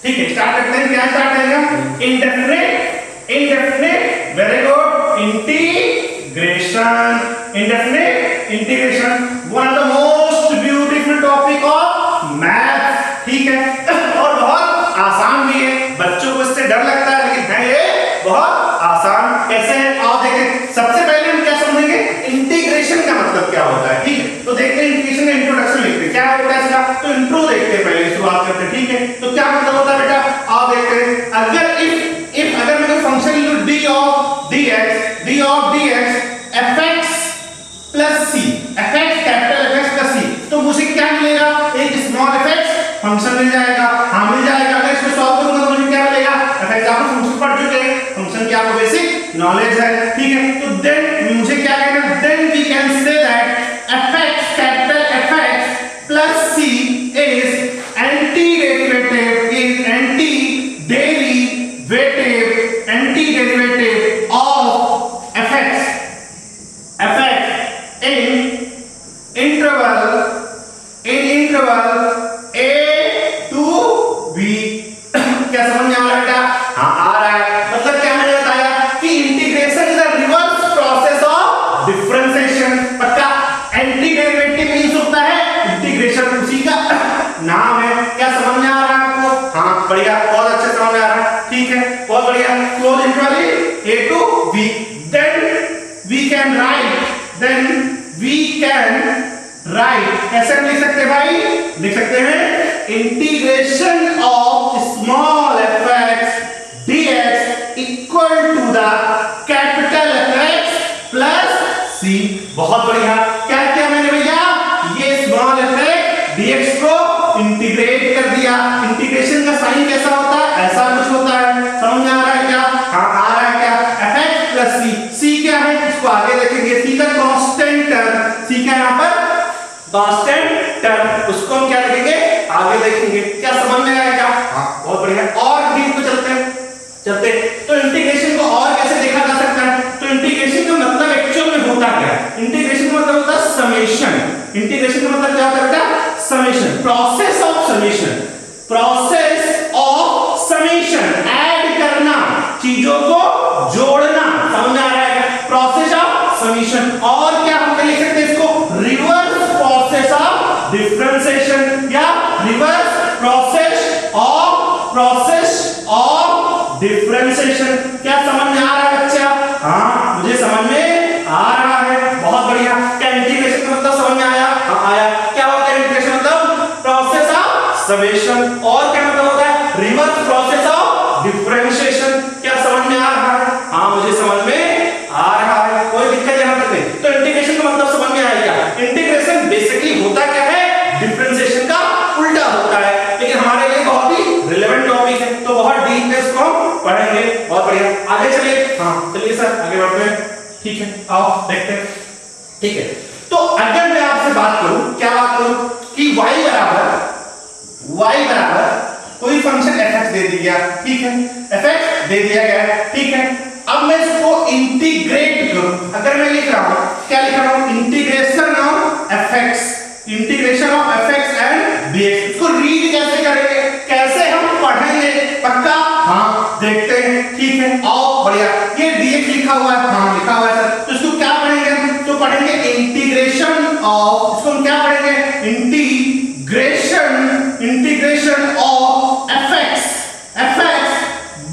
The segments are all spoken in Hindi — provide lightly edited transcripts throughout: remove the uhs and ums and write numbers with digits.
ठीक है, स्टार्ट करते हैं। क्या स्टार्ट करेंगे? Indefinite, indefinite, very good, integration, indefinite integration, one of the most beautiful topic of math. ठीक है, और बहुत आसान भी है, बच्चों को इससे डर लगता है लेकिन है ये बहुत आसान। कैसे है आओ देखें। सबसे पहले हम क्या समझेंगे? इंटीग्रेशन का मतलब क्या होता है। ठीक है, तो देखते हैं इंटीग्रेशन का इंट्रोडक्शन लिखते हैं, क्या होता है इसका, तो इंट्रो देखते हैं, पहले शुरुआत करते हैं। ठीक है, तो क्या मतलब होता है बेटा, आओ देखते हैं। अगर इफ अगर मैं कोई फंक्शन लूं d of dx fx plus c, fx capital fx plus c, तो मुझे क्या मिलेगा? एक स्मॉल fx फंक्शन मिल जाएगा। हाँ मिल जाएगा। अगर इसको सॉल्व करूंगा तो मुझे क्या मिलेगा? fx आप फंक्शन पढ़ चुके हैं, फंक्शन की आपको बेसिक नॉलेज है। ठीक है, तो देन मुझे क्या कहना, then we can say that fx capital fx plus c is antiderivative of fx in interval a to b। क्या समझ में आ रहा है बेटा? हाँ आ रहा है। मतलब क्या मैंने बताया कि integration is the reverse process of differentiation. पक्का? एंटी डेरिवेटिव मींस होता है इंटीग्रेशन, उसी का नाम है। क्या समझ में आ रहा है आपको? हाँ बढ़िया, बहुत अच्छे समझ में आ रहा है। ठीक है, बहुत बढ़िया। Close interval a to b, then we can write कैसे लिख सकते हैं भाई? लिख सकते हैं integration of small fx dx equal to the capital fx plus c। बहुत बढ़िया। क्या किया मैंने भैया? ये स्मॉल fx dx को इंटीग्रेट कर दिया। इंटीग्रेशन का साइन कैसा होता है? ऐसा कुछ होता है। समझ में आ रहा है क्या? हाँ आ रहा है। क्या? fx प्लस c, c क्या है इसको आगे देखेंगे। c का कांस्टेंट टर्म, c का यहाँ पर कांस्टेंट टर्म, उसको हम क्या लिखेंगे? आगे देखेंगे। क्या समझ में आएगा? हाँ बहुत बढ़िया। और डीप को चलते हैं। तो इंटीग्रेशन को और कैसे देखा जा सकता है? तो इंटीग्रेशन का मतलब एक्चुअल में होता क्या है? इंटीग्रेशन का मतलब होता है समेशन। इंटीग्रेशन का मतलब क्या होता है बेटा? Summation, process of summation, process of summation, add करना, चीजों को जोड़ना। समझ में आ रहा है? Process of summation. और क्या हम लिख सकते हैं इसको? रिवर्स प्रोसेस ऑफ डिफरेंशिएशन या रिवर्स प्रोसेस ऑफ डिफरेंशिएशन। क्या समझ में आ रहा है बच्चा? हाँ मुझे समझ में आ रहा है। बहुत बढ़िया। क्या इंटीग्रेशन का मतलब समझ में आया? हाँ आया। क्या होता है इंटीग्रेशन मतलब? Process of summation. और क्या मतलब होता है? Reverse process of differentiation. क्या समझ में आ रहा है? हाँ मुझे समझ में आ रहा है। कोई दिक्कत यहां तक नहीं? तो इंटीग्रेशन का मतलब समझ में आया क्या? इंटीग्रेशन बेसिकली होता क्या है? डिफरेंशिएशन का उल्टा होता है, लेकिन हमारे लिए बहुत ही रिलेवेंट टॉपिक है, तो बहुत डीप में इसको हम पढ़ेंगे। बहुत बढ़िया, आगे चलिए। हाँ चलिए सर आगे बढ़ते हैं। ठीक है, आओ देखते हैं। ठीक है, तो अगर मैं आपसे बात करूं, क्या बात करूं कि y बराबर कोई फंक्शन fx दे दिया। ठीक है, fx दे दिया गया। ठीक है, अब मैं इसको इंटीग्रेट करूं। अगर मैं लिख रहा हूं, क्या लिख रहा हूं? Integration of fx and dx। इसको रीड कैसे करेंगे? कैसे हम पढ़ेंगे? पक्का? हाँ देखते हैं। ठीक है, आओ बढ़िया। ये dx लिखा हुआ है। हाँ लिखा हुआ है सर। तो इसको क्या पढ़ेंगे? तो पढ़ेंगे इंटीग्रेशन ऑफ, इसको हम क्या पढ़ेंगे? Integration of fx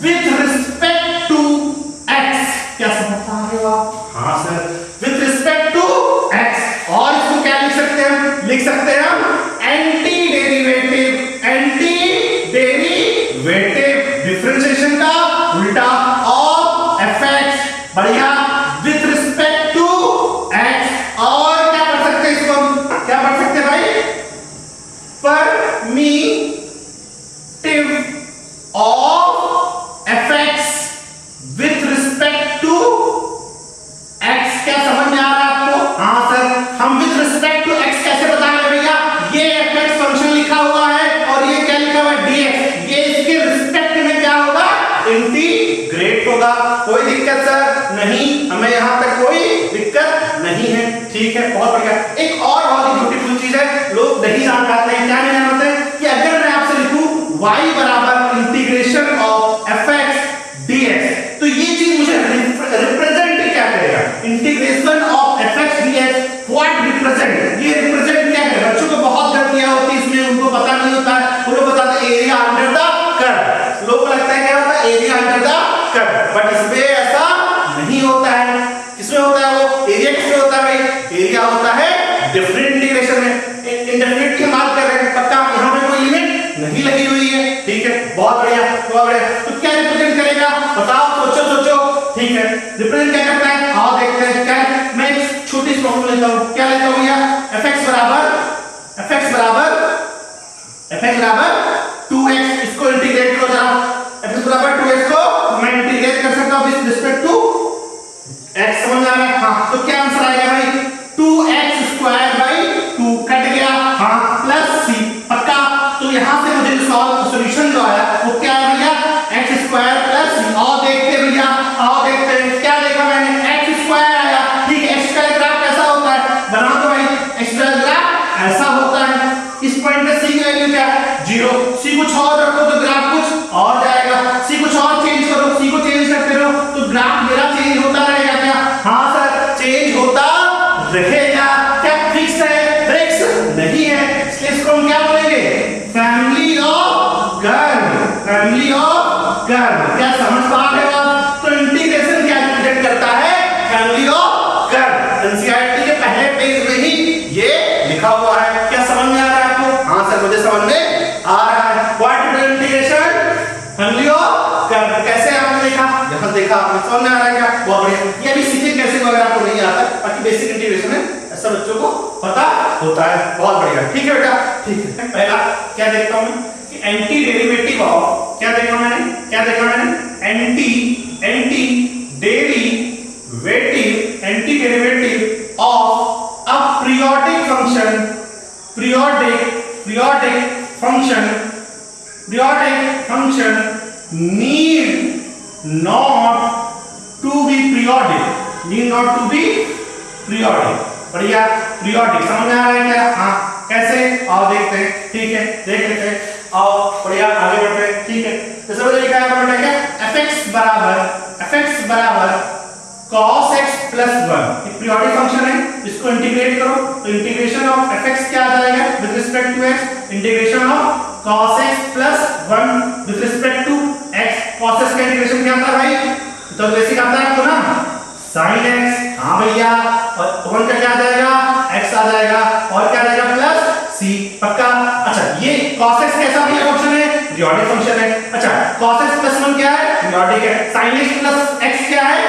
with respect to x। क्या समझ पा रहे हो आप? हाँ sir, with respect to x। और इसको क्या लिख सकते हैं? लिख सकते हैं हम एंटी डेरिवेटिव डिफरेंशिएशन का उल्टा ऑफ fx। बढ़िया, विथ रिस्पेक्ट टू x। और क्या पढ़ सकते हैं इसको? क्या पढ़ सकते हैं भाई? Primitive of fx with respect to x। क्या समझ में आ रहा है आपको? हाँ सर, हम विथ रिस्पेक्ट टू x कैसे बताएंगे भैया? ये fx फंक्शन लिखा हुआ है और ये क्या लिखा हुआ है? dx। ये इसके रिस्पेक्ट में क्या होगा? इंटीग्रेट होगा। कोई दिक्कत सर नहीं? हमें यहां तक कोई दिक्कत नहीं है। ठीक है, बहुत बढ़िया। एक और बहुत ही ब्यूटीफुल चीज है, लोग नहीं जान पाते हैं। क्या नहीं जानते कि अगर मैं आपसे लिखूं y बराबर बहुत बढ़िया, बहुत बढ़िया। तो क्या रिप्रेजेंट करेगा बताओ, सोचो सोचो। ठीक है, रिप्रेजेंट क्या करता है, आओ देखते हैं क्या। मैं एक छोटी सी फॉर्मूला लेता हूं, क्या लेता हूं भैया, fx बराबर 2x। इसको इंटीग्रेट करो जरा, fx बराबर 2x को मैं इंटीग्रेट कर सकता हूं विद रिस्पेक्ट टू x, समझ आ रहा है? हाँ, तो क्या आंसर आएगा भाई, 2x² 2 कट गया, हाँ, प्लस c, पक्का। तो यहां से मुझे सॉल्यूशन जो आया वो क्या है भैया, x² प्लस c। और देखते भैया, आओ देखते हैं क्या देखा मैंने, x² आया। ठीक है, x का ग्राफ कैसा होता है, बना दो भाई, x का ग्राफ ऐसा होता है। इस पॉइंट पे c की वैल्यू क्या है, 0। c कुछ और रखो तो ग्राफ कुछ और जाएगा, c कुछ और चेंज करो, c को चेंज करते रहो तो ग्राफ मेरा चेंज होता रहेगा क्या, हाँ सर, चेंज होता रहेगा। क्या फिक्स है, फिक्स नहीं है, इसलिए इसको हम क्या बोलेंगे, family of curve, family of curve. क्या समझ पा रहे हो आप? तो इंटीग्रेशन क्या रिप्रेजेंट करता है, फैमिली ऑफ कर्व। एनसीईआरटी के पहले पेज में ही ये लिखा हुआ है। क्या समझ में आ रहा है आपको? हाँ सर, मुझे समझ में आ रहा है। What is integration, family of curve. कैसे आपने देखा, यहां देखा आपने, समझ में आ रहा है क्या? बहुत बढ़िया। ये अभी सीखे कैसे अगर आपको नहीं आता, बाकी बेसिक इंटीग्रेशन है, ऐसा बच्चों को पता होता है। बहुत बढ़िया, ठीक है बेटा, ठीक है। पहला क्या देखता हूं मैं कि एंटी डेरिवेटिव ऑफ, क्या देखा मैंने, anti derivative of a periodic function need not to be periodic। बढ़िया, पीरियोडिक समझ में आ रहा है क्या? हाँ, कैसे, आओ देखते हैं। ठीक है, देख लेते हैं, आओ बढ़िया आगे बढ़ते हैं। ठीक है, जैसे मैंने लिखा है आपने क्या, fx बराबर cos x plus 1, एक पीरियोडिक फंक्शन है, इसको इंटीग्रेट करो तो इंटीग्रेशन ऑफ fx क्या आ जाएगा with respect to x, integration of cos x plus 1 with respect to x। cos x का इंटीग्रेशन क्या आता है भाई, तो बेसिक आता है आपको ना, sin x। हाँ भैया, और 1 का क्या आ जाएगा, x आ जाएगा, और क्या आ जाएगा प्लस c, पक्का। अच्छा, ये cos x कैसा भी फंक्शन है, पीरियोडिक फंक्शन है। अच्छा, cos x plus 1 क्या है, पीरियोडिक है। sin x plus x क्या है,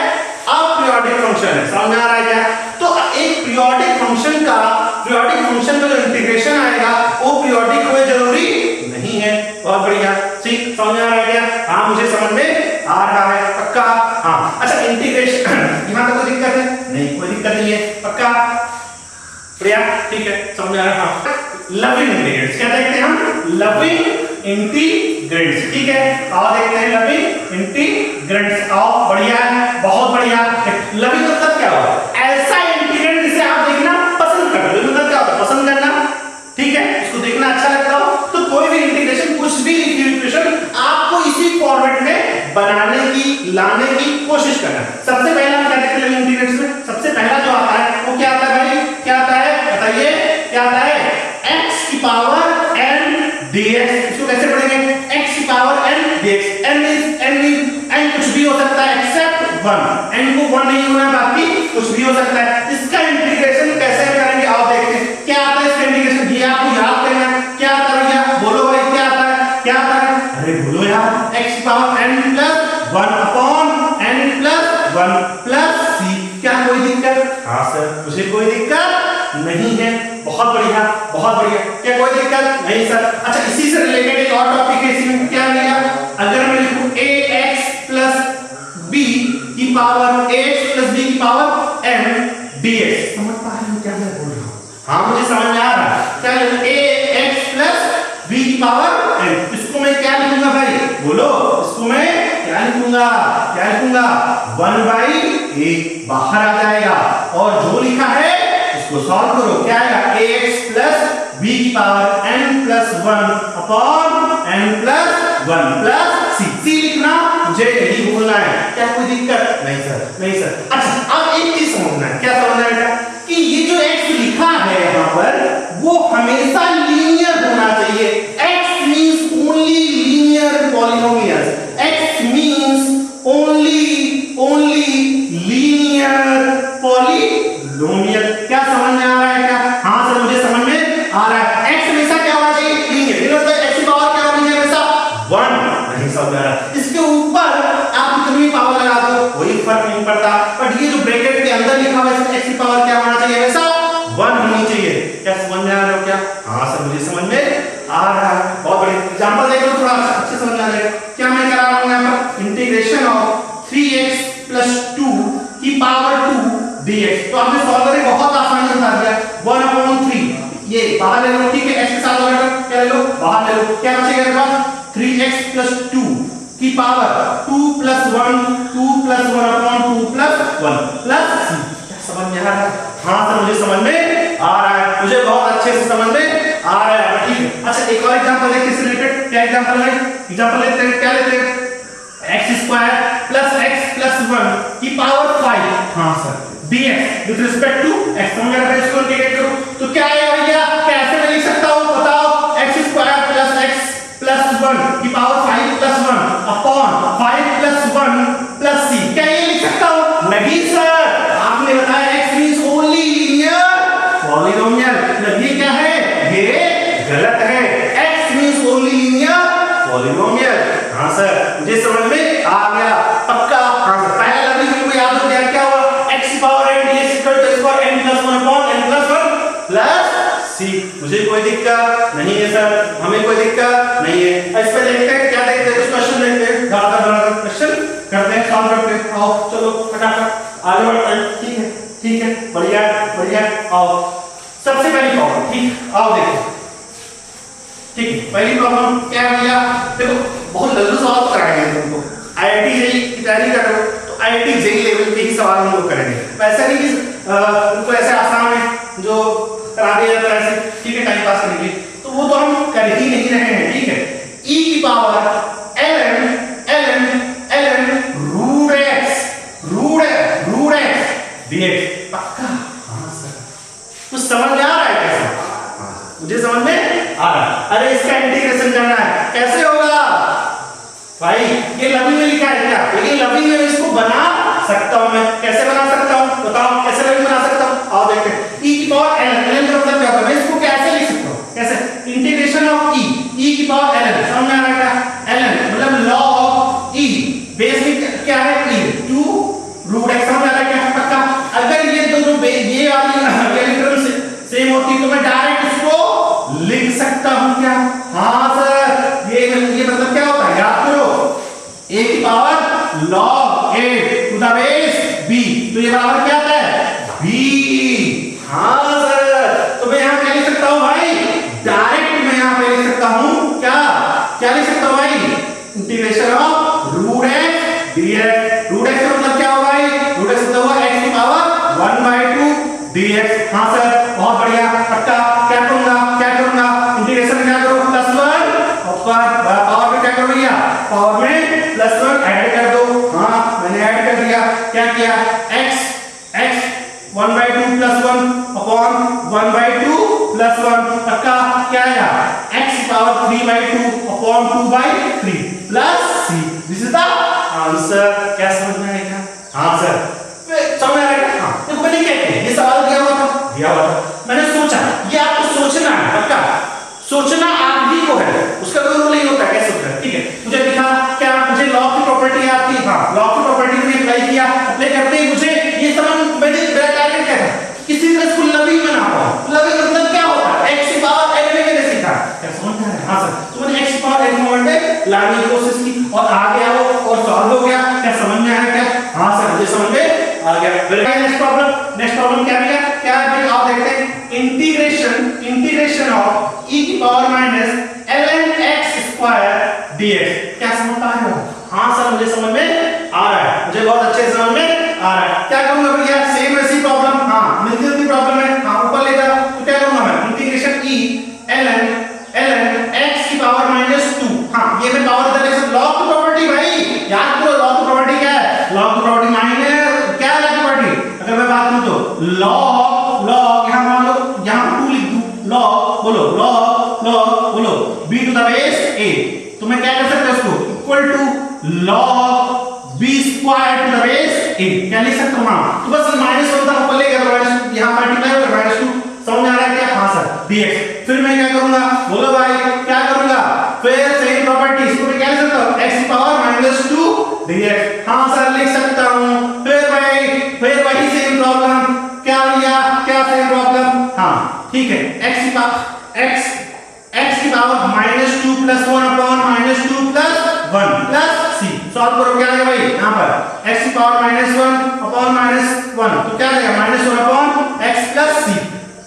अपीरियोडिक फंक्शन है। समझ में आ रहा है क्या? तो एक पीरियोडिक फंक्शन का जो इंटीग्रेशन आएगा वो पीरियोडिक होए जरूरी नहीं है। बहुत बढ़िया, ठीक, समझ में आ रहा है क्या? हाँ, मुझे समझ में आ रहा है, पक्का। हाँ, अच्छा, इंटीग्रेशन यहां तक कोई दिक्कत है नहीं, कोई दिक्कत नहीं है, पक्का, बढ़िया, ठीक है, समझ में आ रहा है। हाँ, लविंग इंटीग्रेंट्स, क्या देखते हैं हम, लविंग इंटीग्रेंट्स। ठीक है, आओ देखते हैं लविंग इंटीग्रेंट्स। आओ, बढ़िया है, बहुत बढ़िया। लविंग मतलब क्या होता है, ऐसा इंटीग्रेंट जिसे आप देखना पसंद करते हो। मतलब क्या होता है, पसंद करना, ठीक है, इसको देखना अच्छा लगता हो तो कोई भी इंटीग्रेशन, कुछ भी इक्वेशन आपको इसी फॉर्मेट में बनाने की, लाने की कोशिश करना। सबसे पहला हम क्या देखते हैं लविंग इंटीग्रेंट्स में, सबसे पहला जो आता है वो क्या आता है भाई, क्या आता है बताइए, क्या आता है, x की पावर n dx। इसको कैसे पढ़ेंगे, x की पावर n dx। n कुछ भी हो सकता है एक्सेप्ट 1, n को 1 नहीं होना, बाकी कुछ भी हो सकता है। इसका इंटीग्रेशन कैसे करेंगे, आओ देखते हैं। क्या आता है इसका इंटीग्रेशन, ये आपको याद करना है। क्या आता है भैया, बोलो भाई, क्या आता है, क्या आता है, अरे बोलो यार, x की power n plus 1 upon n plus 1 plus c। क्या कोई दिक्कत? हाँ सर, मुझे कोई दिक्कत नहीं है। बहुत बढ़िया, बहुत बढ़िया, क्या कोई दिक्कत नहीं सर। अच्छा, इसी से रिलेटेड एक और टॉपिक है, इसमें क्या लिया, अगर मैं लिखूं ax प्लस b की पावर n dx, समझ पा रहे हो क्या मैं बोल रहा हूं? हाँ, मुझे समझ में आ रहा है। क्या ax प्लस b की पावर n, इसको मैं क्या लिखूंगा भाई, बोलो, इसको मैं क्या लिखूंगा, 1/a बाहर आ जाएगा, और जो लिखा है इसको सॉल्व करो, क्या आएगा, ax प्लस b की power n plus 1 upon n plus 1 plus c लिखना, मुझे यही बोलना है। क्या कोई दिक्कत नहीं सर, नहीं सर। अच्छा, अब एक चीज समझना है, क्या समझना है बेटा, कि ये जो x लिखा है यहाँ पर वो हमेशा लीनियर होना चाहिए। x means only linear polynomials, x means only linear polynomial. क्या समझ में आ रहा है क्या? हाँ सर, मुझे समझ में आ रहा है। x हमेशा क्या होना चाहिए, लीनियर। x की पावर क्या होनी चाहिए हमेशा 1। समझ आ रहा है। इसके ऊपर आप कितनी भी पावर लगा दो कोई फर्क नहीं पड़ता, बट ये जो ब्रैकेट के अंदर लिखा हुआ है इसमें x की पावर क्या होना चाहिए, हमेशा 1 होनी चाहिए। क्या समझ में आ रहा है क्या? हाँ सर मुझे समझ में आ रहा है। बहुत बढ़िया, एग्जांपल देख लो थोड़ा अच्छे समझ में आ जाएगा। क्या मैं करा रहा हूं यहां पर इंटीग्रेशन ऑफ 3x + 2 की पावर 2 dx। तो आपने सॉल्व करके बहुत आसानी से बता दिया। 1/3 ये बाहर ले लो, ठीक है, x के साथ वाला क्या ले लो, बाहर ले लो। क्या बचेगा मेरे पास 3x + 2 की पावर 2 + 1 2 + 1/2 + 1 प्लस c। क्या समझ में आ रहा है? हाँ सर मुझे समझ में आ रहा है, मुझे बहुत अच्छे से समझ में आ रहा है, ठीक है। अच्छा एक और एग्जांपल देखिए इससे रिलेटेड। क्या एग्जांपल है? एग्जांपल लेते हैं, क्या लेते हैं, x² + x + 1 की पावर 5 हाँ sir dx with respect to x। समझ आ रहा है? इसको इंटीग्रेट करो तो क्या आएगा भैया, कैसे मैं लिख सकता हूं बताओ, x² + x + 1 की पावर 5 + 1 अपॉन 5 + 1 + c। क्या ये लिख सकता हूं? नहीं सर, आपने बताया x means only linear polynomial. ये क्या है, ये गलत है। x means only linear polynomial. हाँ सर मुझे समझ में आ गया पक्का। हाँ सर पहला लर्निंग मेरे को याद हो गया, क्या हुआ, x की power n dx = n + 1 upon n + 1 + c। मुझे कोई दिक्कत नहीं है सर, हमें कोई दिक्कत नहीं है। इस पे देखते हैं, क्या देखते हैं, कुछ क्वेश्चन देखते हैं, ज्यादा क्वेश्चन करते हैं, सॉल्व करते हैं। आओ चलो फटाफट आगे बढ़ते हैं, ठीक है ठीक है, बढ़िया बढ़िया। आओ सबसे पहली प्रॉब्लम, ठीक, आओ देखो, ठीक है। पहली प्रॉब्लम क्या है भैया, देखो बहुत जल्दी सॉल्व कराएंगे तुमको। आईआईटी जेईई की तैयारी कर रहे हो तो आईआईटी जेईई लेवल के ही सवाल हम लोग करेंगे। वैसे नहीं कि उनको ऐसे आसान है जो करा दिया जाता है ऐसे, ठीक है, टाइम पास करेंगे, तो वो तो हम कर ही नहीं रहे हैं, ठीक है। e की पावर ln x dx पक्का। हाँ सर कुछ समझ में आ रहा है कैसे? मुझे समझ में आ रहा है। अरे इसका इंटीग्रेशन करना है, कैसे होगा भाई, ये लवी में लिखा है क्या, लेकिन लवी में इसको बना सकता हूं मैं। कैसे बना सकता हूं बताओ, कैसे लवी बना सकता हूं? आओ देखते हैं। e की पावर ln का मतलब क्या होता है, मैं इसको कैसे लिख सकता हूं, कैसे, इंटीग्रेशन ऑफ e की पावर ln, समझ में आ रहा है क्या, ln मतलब log e, बेस में क्या है e 2 √x, समझ आ रहा है क्या पक्का। अगर ये दोनों ये वाली टर्म सेम होती तो मैं डायरेक्ट इसको लिख सकता हूं क्या? हाँ सर ये मतलब क्या होता है, याद करो, a की power log a to the base b, तो ये बराबर क्या आता है b। हाँ सर तो मैं यहां क्या लिख सकता हूं भाई, डायरेक्ट मैं यहां पे लिख सकता हूं क्या, क्या लिख सकता हूं भाई, integration of √x dx। √x का मतलब क्या होगा भाई, √x मतलब होगा x की पावर 1/2 dx। हाँ सर बहुत बढ़िया पक्का। क्या करूंगा इंटीग्रेशन क्या करो, +1 और पावर में क्या करो भैया, पावर में +1 ऐड कर दो। हाँ मैंने ऐड कर दिया। क्या किया, x 1/2 + 1 अपॉन 1/2 + 1 पक्का। क्या आएगा, x की power 3/2 upon 2/3 plus c। This is the answer. क्या समझ में आएगा? हाँ सर समझ में आएगा। हाँ देखो मैंने क्या किया, ये सवाल दिया हुआ था, मैंने सोचा, ये आपको सोचना है पक्का, सोचना आप ही को है, उसका कोई रूल नहीं होता कैसे होता है, ठीक है। मुझे दिखा क्या, मुझे लॉ की प्रॉपर्टी आती है, हाँ लॉ की प्रॉपर्टी मैंने अप्लाई किया, अप्लाई करते ही मुझे ये समझ, मैंने मेरा टारगेट क्या था, किसी तरह इसको लवी बना पाऊं। लवी मतलब क्या होता है, x की पावर n में मैंने सीखा, क्या समझ में आ रहा है? हाँ सर तो मैंने x की पावर n फॉर्मेट में लाने की कोशिश की और आ गया वो और सॉल्व हो गया। क्या समझ में आया क्या? हाँ सर मुझे समझ में आ गया। नेक्स्ट प्रॉब्लम क्या है, क्या है आप देखते हैं, इंटीग्रेशन ऑफ e की पावर ln x² dx। क्या समझ पा रहे हो? हाँ सर मुझे समझ में आ रहा है, मुझे बहुत अच्छे से समझ में आ रहा है। क्या करूंगा भैया, सेम ऐसी प्रॉब्लम, हाँ मिलती जुलती प्रॉब्लम है, हाँ ऊपर ले जाओ, तो क्या करूंगा मैं, इंटीग्रेशन e ln x की पावर -2। हाँ ये मैं पावर इधर ले सकता, लॉग की प्रॉपर्टी भाई याद करो, लॉग की प्रॉपर्टी क्या है, लॉग की प्रॉपर्टी माइनस क्या है, लॉग की प्रॉपर्टी अगर मैं बात करूं तो लॉग यहां मान लो, यहां 2 लिख दूं, लॉग बोलो b to the base a, तो मैं क्या कर सकता हूं उसको, equal to log b² to the base a, क्या लिख सकता हूं? हां तो बस माइनस होता है, ऊपर ले गया माइनस, यहां मल्टीप्लाई होगा -2, समझ आ रहा है क्या? हां सर dx। फिर मैं क्या करूंगा, बोलो भाई क्या करूंगा, फिर सेम प्रॉपर्टी, इसको मैं क्या लिख सकता हूं, x की x की power -2 + 1 upon -2 + 1 plus c। Solve करो, क्या आएगा भाई यहाँ पर x की पावर -1 अपॉन -1, तो क्या आएगा -1 अपॉन x + c।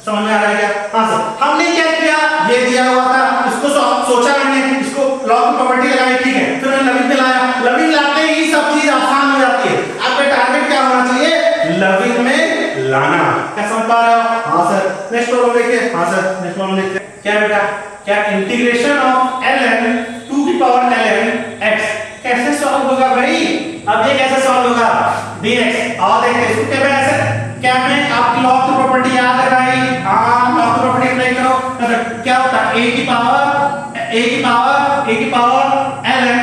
समझ में आ रहा है क्या? हाँ सर। हमने क्या किया, ये दिया हुआ था, इसको सोचा मैंने, इसको लॉग की प्रॉपर्टी लगाई, ठीक है, फिर मैंने लविंग पे लाया, लविंग लाते ही सब चीज आसान हो जाती है। आपका टारगेट क्या होना चाहिए, लविंग में लाना। क्या समझ पा रहे हो? हाँ सर। नेक्स्ट प्रॉब्लम देखिए। हाँ सर, नेक्स्ट प्रॉब्लम देखते हैं। क्या बेटा, क्या इंटीग्रेशन ऑफ ln 2 की पावर ln x कैसे सॉल्व होगा भाई? अब ये कैसे सॉल्व होगा, dx। और देखते हैं इसको क्या ऐसे, क्या में आपकी लॉग की प्रॉपर्टी याद है भाई? हां, लॉग की प्रॉपर्टी अप्लाई करो, मतलब क्या होता है a की पावर ln,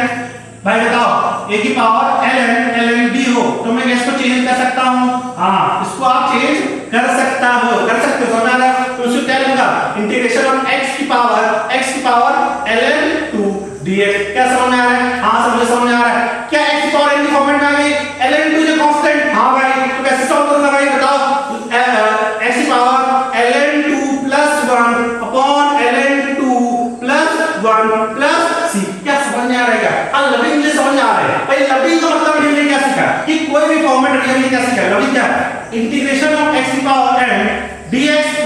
भाई बताओ, a की पावर ln b हो तो मैं इसको चेंज कर सकता हूं। हां, इसको आप चेंज कर सकते हो। समझ आ रहा है? तो इसको क्या लूंगा, इंटीग्रेशन ऑफ x की पावर ln 2 dx। क्या समझ में आ रहा है? हां सर, मुझे समझ आ रहा है। क्या x की पावर n की फॉर्मेट में आ गई, ln 2 जो कांस्टेंट। हां भाई, तो कैसे सॉल्व करूंगा भाई बताओ, x की power ln 2 + 1 upon ln 2 + 1 + c। क्या समझ में आ रहा है? हां, लविंग मुझे समझ आ रहा है भाई। लविंग का मतलब हमने क्या सीखा कि कोई भी फॉर्मेट हमने क्या सीखा, लविंग क्या है, इंटीग्रेशन ऑफ x की पावर n dx =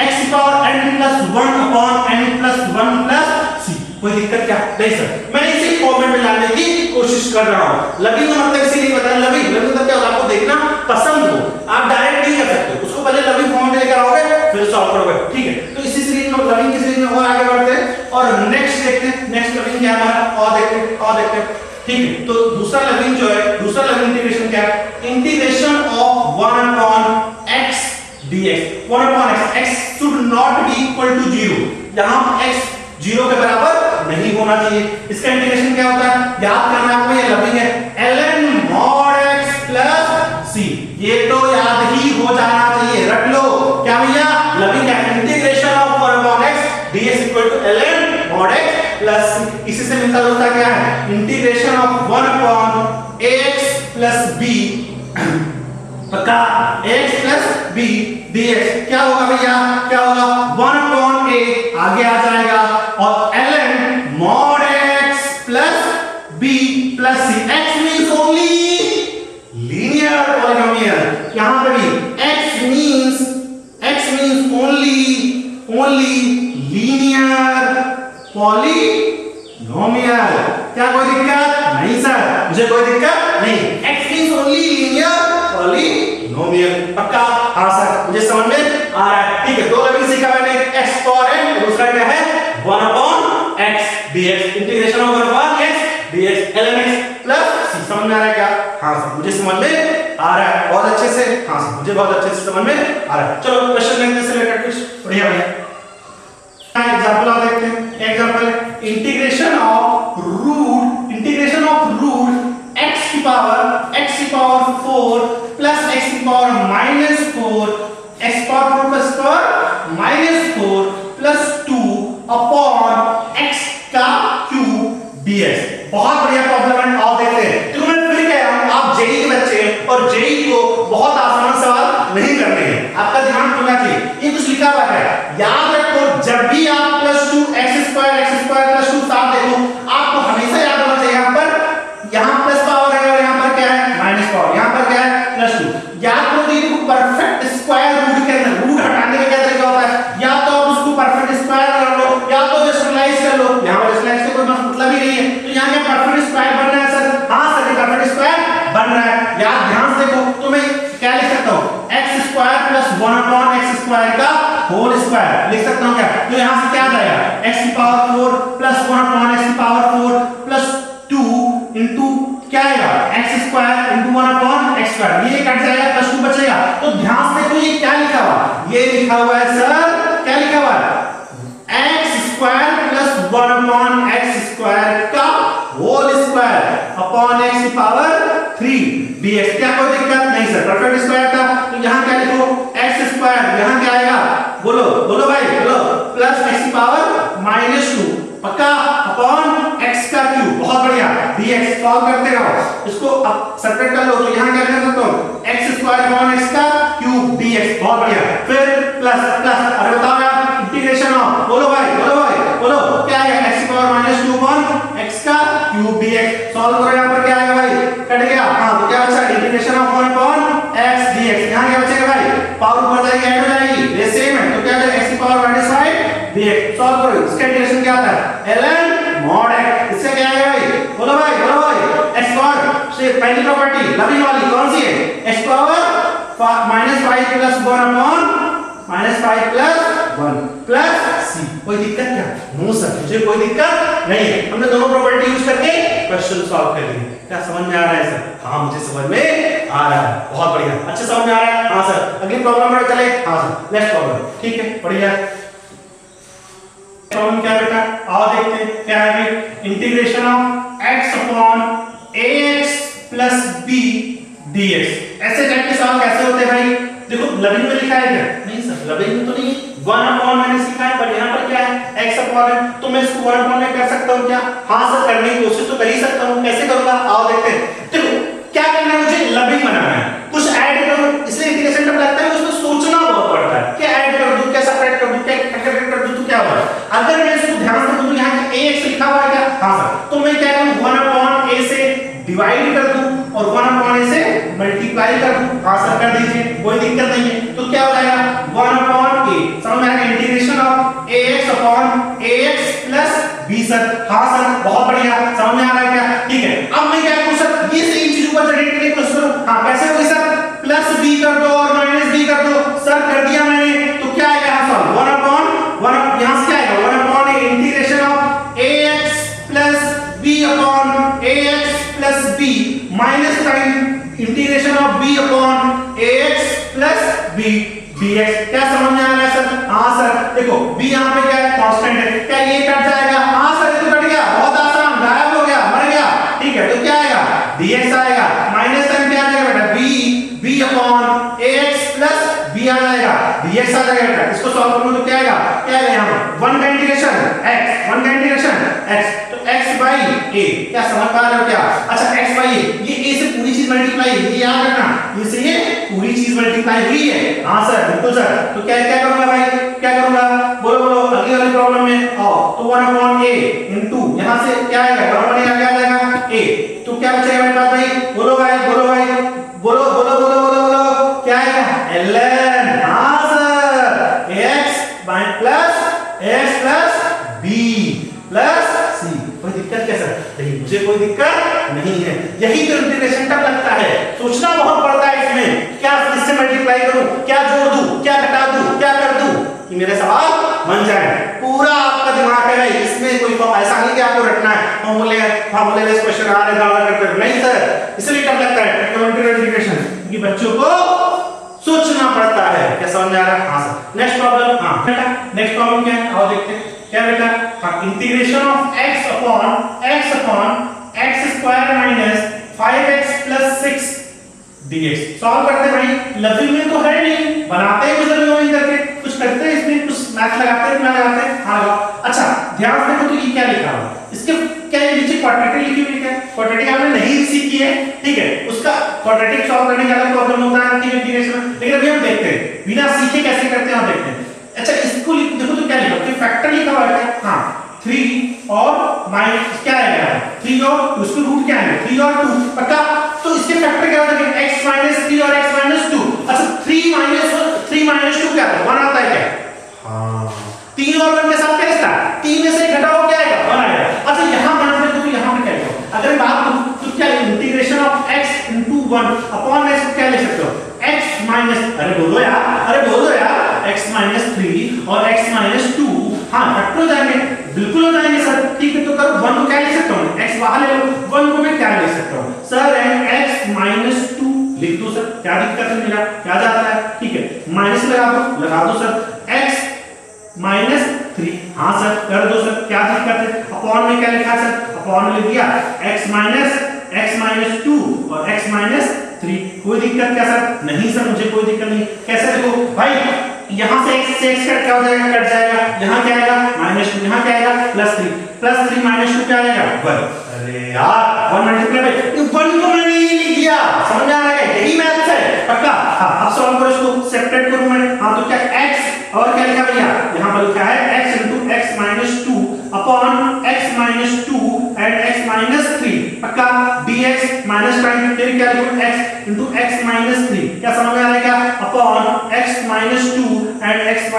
x की power n + 1 upon n + 1 + c। कोई दिक्कत क्या नहीं सर, मैं इसी फॉर्मेट में लाने की कोशिश कर रहा हूं। लविंग का मतलब इसी नहीं बताया, लविंग मतलब क्या होता है, आपको देखना पसंद हो, आप डायरेक्ट नहीं कर सकते, उसको पहले लविंग फॉर्म में लेकर आओगे फिर सॉल्व करोगे, ठीक है। तो इसी सीरीज में लविंग की सीरीज में और आगे बढ़ते हैं और नेक्स्ट देखते हैं, नेक्स्ट लविंग क्या है हमारा, और देखते हैं, ठीक है। तो दूसरा लविंग जो है, दूसरा लविंग इंटीग्रेशन क्या है, integration of 1 upon x dx। 1 upon x should not be equal to 0, यहां x 0 के बराबर नहीं होना चाहिए। इसका इंटीग्रेशन क्या होता है, याद करना आपको, ये लविंग है ln mod x + c। ये तो याद ही हो जाना चाहिए, रख लो। क्या भैया, लविंग है integration of 1 upon x dx = ln mod x + c। इसी से मिलता जुलता क्या है, integration of 1 upon ax + b, पक्का, ax + b dx। क्या होगा भैया, क्या होगा, 1 अपॉन a आगे आ जाएगा और ln mod x + b + c। x means only linear polynomial, यहां पे भी x means only linear polynomial। क्या कोई दिक्कत नहीं सर, मुझे कोई दिक्कत नहीं, x means only linear polynomial, पक्का? हाँ सर, मुझे समझ में आ रहा है, ठीक है। दो लविंग सीखा मैंने, x पावर n, दूसरा क्या है 1 upon x dx, integration of 1 upon x dx ln x + c। समझ में आ रहा है क्या? हाँ सर, मुझे समझ में आ रहा है बहुत अच्छे से। हाँ सर, मुझे बहुत अच्छे से समझ में आ रहा है। चलो क्वेश्चन देखते से रिलेटेड कुछ बढ़िया एग्जांपल आप देखते हैं। Example, integration of root x की पावर 4 + x की power -4 x power 4 + -4 + 2 upon x का क्यूब dx। बहुत बढ़िया प्रॉब्लम है, आओ देखते हैं। तो मैं फिर कह रहा हूं, आप जेई के बच्चे हैं और जेई को बहुत आसान सवाल नहीं करने हैं, आपका दिमाग खुलना चाहिए। ये कुछ लिखा हुआ है, याद रखो, जब भी आप +2 x² + 2 साथ देखो, आपको हमेशा याद होना चाहिए यहां प्लस पावर है और यहां पर क्या है माइनस पावर, यहां पर क्या है +2। याद करो, ये परफेक्ट स्क्वायर रूट के अंदर रूट हटाने का क्या तरीका होता है, या तो आप उसको परफेक्ट स्क्वायर कर लो या तो रेशनलाइज कर लो। यहां पर रेशनलाइज से कोई मतलब ही नहीं है, तो यहां क्या परफेक्ट स्क्वायर बन रहा है सर? हां सर, ये परफेक्ट स्क्वायर बन रहा है। याद ध्यान से देखो, तो मैं क्या लिख सकता हूं, x² + 1 अपॉन x² का होल स्क्वायर लिख सकता हूं क्या? तो यहां से क्या आ जाएगा, x की पावर 4 + 1 अपॉन x की पावर 4 + 2 इनटू क्या आएगा, x² * 1 अपॉन x², ये कट जाएगा, +2 बचेगा। तो ध्यान से देखो, ये क्या लिखा हुआ, ये लिखा हुआ है सर, क्या लिखा हुआ है, x² + 1 अपॉन x² का होल स्क्वायर अपॉन x की पावर 3 dx। क्या कोई दिक्कत नहीं सर, परफेक्ट स्क्वायर था, तो यहां क्या लिखो, x², यहां क्या आएगा, बोलो भाई, बोलो, + x की पावर -2, पक्का, अपॉन x का क्यूब। बहुत बढ़िया, dx सॉल्व करते रहो, इसको अब सेपरेट कर लो, तो यहां क्या लिख सकते हो, x² अपॉन x का क्यूब dx। बहुत बढ़िया, फिर प्लस, अरे बताओ यार, इंटीग्रेशन ऑफ, बोलो भाई बोलो क्या है, x की पावर -2 अपॉन x का क्यूब dx। सॉल्व करो, यहां पर क्या आएगा भाई, कट गया। हां तो क्या बचा, integration of 1 upon x dx। यहां क्या बचेगा भाई, पावर ऊपर जाएगी ऐड हो जाएगी, ये सेम है, तो क्या हो जाएगा x की पावर -5 dx। सॉल्व करो, इसका इंटीग्रेशन क्या आता है, ln mod x। इसका क्या आएगा भाई, बोलो भाई x पावर से पहली प्रॉपर्टी लविंग वाली कौन सी है, x power -5 plus 1 upon -5 plus 1 plus c। कोई दिक्कत क्या, नो सर मुझे कोई दिक्कत नहीं है, हमने दोनों प्रॉपर्टी यूज करके क्वेश्चन सॉल्व कर लिए। क्या समझ में आ रहा है सर, हाँ मुझे समझ में आ रहा है, बहुत बढ़िया, अच्छा समझ में आ रहा है। हाँ सर अगली प्रॉब्लम में चले, हाँ सर नेक्स्ट प्रॉब्लम, ठीक है बढ़िया। प्रॉब्लम क्या है बेटा, आओ देखते हैं क्या है, integration of x upon ax plus b dx। ऐसे टाइप के सवाल कैसे होते हैं भाई, देखो लविंग में लिखा है क्या, नहीं सर लविंग में तो नहीं, 1 अपॉन मैंने सीखा है, पर यहाँ पर क्या है x अपॉन है, तो मैं इसको 1 अपॉन में कर सकता हूँ क्या, हाँ सर करने की कोशिश तो कर ही सकता हूँ, कैसे करूंगा आओ देखते हैं। देखो क्या करना है, मुझे लविंग बनाना है, कुछ ऐड करो, इसलिए इंटीग्रेशन जब लगता है उसमें सोचना बहुत पड़ता है, क्या ऐड कर दूं, क्या सब्ट्रैक्ट कर दूं, क्या कैलकुलेट कर दूं, तो क्या होगा। अगर मैं इसको ध्यान से दूं, यहाँ ax लिखा हुआ है क्या, हाँ सर, तो मैं क्या करूं 1 अपॉन a से डिवाइड कर दूं और 1 अपॉन a से मल्टीप्लाई कर दूं, हाँ सर कर दीजिए कोई दिक्कत नहीं है। तो क्या हो जाएगा 1 अपॉन a, समझ में आ गया, integration of ax upon ax plus b sir, हाँ सर बहुत बढ़िया, समझ में आ रहा है क्या, ठीक है। अब मैं क्या करूं सर, ये सेम चीज ऊपर चढ़ने के लिए कोशिश करूं, हाँ कैसे होगी सर, प्लस b कर दो और माइनस b कर दो, सर कर दिया मैंने, तो क्या आएगा यहाँ सॉल्व 1 अपॉन 1, यहाँ से क्या आएगा 1 upon a integration of ax plus b upon ax plus b minus sine integration of b upon ax plus b dx। क्या समझ में आ रहा है सर, हाँ सर देखो b यहाँ पे क्या है कांस्टेंट है, क्या ये कट जाएगा, हाँ सर ये तो कट गया, बहुत आसान, गायब हो गया, मर गया, ठीक है। तो क्या आएगा dx आएगा, माइनस साइन क्या आ जाएगा बेटा b upon ax plus b आ जाएगा, dx आ जाएगा बेटा। इसको सॉल्व करूं तो क्या आएगा यहाँ पर 1 का इंटीग्रेशन x, 1 का इंटीग्रेशन x, तो x बाई a, क्या समझ पा रहे हो क्या, अच्छा x बाई a, ये a से पूरी चीज मल्टीप्लाई, ये याद रखना, ये से ये पूरी चीज मल्टीप्लाई हुई है, हाँ सर बिल्कुल सर। तो क्या क्या करूंगा भाई, क्या करूंगा, बोलो अगली वाली प्रॉब्लम में आओ, तो 1 अपॉन a इनटू यहां से क्या आएगा 1 अपॉन a आ जाएगा a, तो क्या बचेगा मेरे पास भाई, बोलो भाई क्या आएगा ln, हाँ sir x plus x plus b plus c। कोई दिक्कत क्या सर, नहीं मुझे कोई दिक्कत नहीं है, यही तो इंटीग्रेशन का लगता है, सोचना बहुत पड़ता है इसमें, क्या इससे मल्टीप्लाई करूं, क्या जोड़ दूं, क्या घटा दूं, क्या कर दूं कि मेरे सवाल बन जाए, पूरा आपका दिमाग है भाई, इसमें कोई ऐसा नहीं कि आपको रटना है फॉर्मूले बेस्ड क्वेश्चन आ रहे हैं करते नहीं सर, इसलिए टफ लगता है ट्रिग्नोमेट्री इंटीग्रेशन, क्योंकि बच्चों को सोचना पड़ता है। क्या समझ में आ रहा है, हाँ सर। नेक्स्ट प्रॉब्लम, हाँ बेटा नेक्स्ट प्रॉब्लम क्या है आओ देखते हैं, क्या बेटा, हाँ integration of x upon x square minus 5x plus 6 dx। Solve करते हैं भाई, लविंग में तो है नहीं, बनाते हैं कुछ लविंग करके, कुछ करते हैं इसमें, कुछ मैथ लगाते हैं, हाँ लगाओ। अच्छा ध्यान से देखो तो ये क्या लिखा हुआ है, इसके क्या ये नीचे क्वाड्रेटिक लिखी हुई है, क्वाड्रेटिक आपने नहीं सीखी है, ठीक है, उसका क्वाड्रेटिक सॉल्व करने का अलग प्रॉब्लम होता है इंटीग्रेशन में, लेकिन अभी हम देखते हैं बिना सीखे कैसे करते हैं, हम देखते हैं। अच्छा इसको देखो तो क्या लिखा है, फैक्टर लिखा हुआ है, हाँ 3 और माइनस क्या आएगा 3 और उसको रूट क्या है 3 और 2 पक्का, तो इसके फैक्टर क्या होता है x माइनस 3 और x माइनस 2। अच्छा 3 माइनस 2 क्या होता है 1 आता है क्या, हाँ 3 और 1 के साथ क्या रिश्ता, 3 में से घटाओ क्या आएगा 1 आएगा। अच्छा यहाँ मान लो तो यहाँ पे क्या लिखो, अगर बात करूं तो क्या integration of x into 1 upon x को क्या लिख सकते हो x माइनस, अरे बोलो यार x माइनस 3 और x माइनस 2, हाँ कट हो जाएंगे, बिल्कुल हो जाएंगे सर, ठीक है। तो करो 1 को क्या लिख सकता हूँ, x बाहर ले लो, 1 को मैं क्या लिख सकता हूँ सर x माइनस 2 लिख दो सर, क्या दिक्कत है मेरा, क्या जाता है, ठीक है माइनस लगा दो सर x माइनस 3, हाँ सर कर दो सर, क्या दिक्कत है, अपॉन में क्या लिखा सर, अपॉन में लिख दिया x माइनस 2 और x माइनस 3, कोई दिक्कत क्या सर, नहीं सर मुझे कोई दिक्कत नहीं। कैसे देखो भाई यहां से x कट क्या हो जाएगा, कट जाएगा, यहां क्या आएगा -2, यहां क्या आएगा +3 -2 क्या आएगा 1। अरे यार 1 मल्टीप्लाई बाय 1 को मैंने ये लिख दिया, समझ आ रहा है, यही मैथ्स है पक्का। हां अब सॉल्व करो इसको, सेपरेट करूं मैं। हां तो क्या x और क्या लिखा भैया, यहां पर लिखा है x * x - 2 upon x - 2 and x - 3 पक्का dx माइनस टाइम फिर क्या लिखो x * x - 3 क्या समझ में आ रहा है क्या, upon x - 2 and x -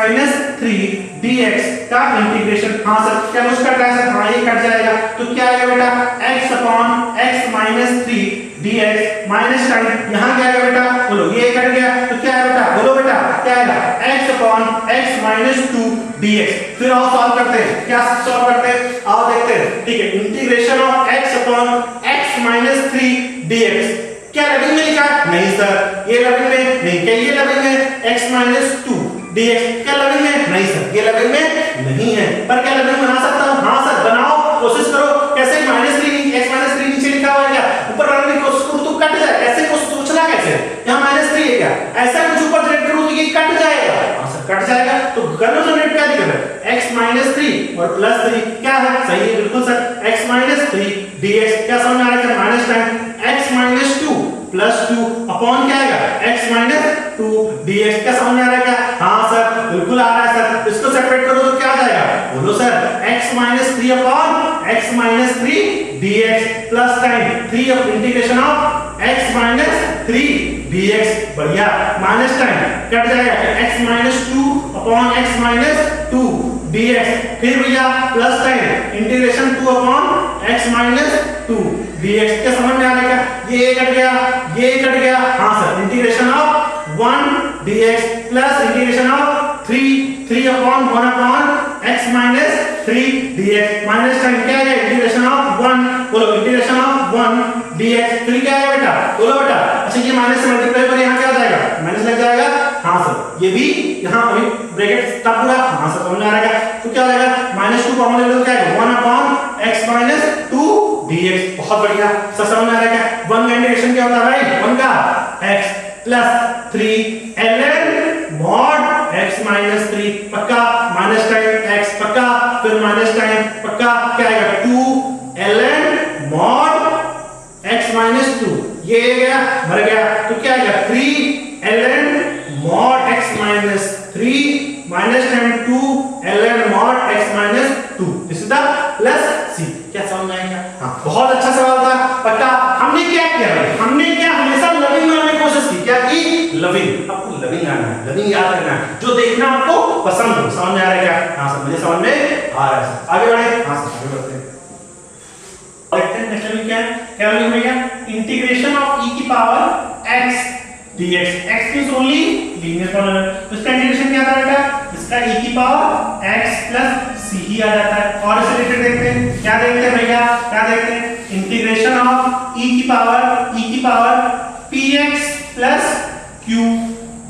3 dx का इंटीग्रेशन। हां सर क्या कुछ कट रहा है सर, हां ये कट जाएगा तो क्या आएगा बेटा x upon x - 3 dx minus time यहां क्या आएगा बेटा, बोलो ये कट गया तो क्या है बेटा, बोलो बेटा क्या आएगा x अपॉन x - 2 dx। फिर आओ सॉल्व करते हैं, क्या सॉल्व करते हैं आओ देखते हैं, ठीक है। Integration of x upon x - 3 dx क्या लविंग में लिखा है, नहीं सर ये लविंग में नहीं, क्या ये लविंग में x - 2 dx क्या लविंग में, नहीं सर ये लविंग में नहीं है, पर क्या लविंग बना सकता हूं, हां सर बनाओ, कोशिश करो। कैसे -3 x - 3 नीचे लिखा हुआ है क्या, ऊपर लाने की कोशिश करो तो कट जाए, ऐसे कुछ सोचना कैसे, यहां -3 है क्या, ऐसा कुछ ऊपर डायरेक्ट करो तो ये कट जाएगा, हां सर कट जाएगा तो गनो जनरेट क्या दिखेगा x - 3 और +3 क्या है, सही है बिल्कुल सर x - 3 dx क्या समझ में आ रहा है, माइनस टाइम x - 2 +2 अपॉन क्या आएगा x - 2 dx क्या समझ में आ रहा है क्या, हां सर बिल्कुल आ रहा है सर। इसको सेपरेट करो तो क्या आ जाएगा, बोलो sir x - 3 upon x - 3 dx plus time 3 of integration of x - 3 dx बढ़िया माइनस टाइम कट जाएगा x - 2 अपॉन x - 2 dx फिर भैया plus time integration 2 upon x - 2 dx क्या समझ में आ रहा है क्या, ये कट गया ये कट गया, हां sir integration of 1 dx plus integration of 3 upon 1 upon x - 3 dx minus time क्या है इंटीग्रेशन ऑफ 1, बोलो इंटीग्रेशन ऑफ 1 dx फिर क्या है बेटा, बोलो बेटा। अच्छा ये माइनस से मल्टीप्लाई पर यहां क्या हो जाएगा, माइनस लग जाएगा, हां सर ये भी यहां अभी ब्रैकेट तब पूरा, हां सर समझ में आ रहा है तो क्या हो जाएगा -2 कॉमन ले लो क्या है 1 अपॉन x - 2 dx बहुत बढ़िया सर समझ में आ रहा है क्या। 1 का इंटीग्रेशन क्या होता है भाई, 1 का x + 3 ln mod x - 3 पक्का माइनस टाइम x पक्का फिर माइनस टाइम पक्का क्या आएगा 2 ln mod x - 2 ये गया मर गया तो क्या आएगा 3 ln mod x - 3 minus time 2 ln mod x - 2 this is the plus c क्या समझ में आएगा, हां बहुत अच्छा सवाल था पक्का। हमने क्या किया भाई, हमने क्या हमेशा लविंग लाने की कोशिश की, क्या की लविंग, आपको लविंग लाना है, लविंग याद रखना है, जो देखना आपको पसंद हो, समझ में आ रहा है क्या, हां सर मुझे समझ में आ रहा है सर। आगे बढ़े, हां सर आगे बढ़ते हैं, देखते हैं नेक्स्ट क्या है, क्या लिखेंगे इंटीग्रेशन ऑफ e की power x dx x is only linear polynomial, तो इसका इंटीग्रेशन क्या आता है, इसका e की पावर x + c ही आ जाता है। और इसे रिलेटेड देखते हैं, क्या देखते हैं भैया, क्या देखते हैं इंटीग्रेशन ऑफ e की पावर px + q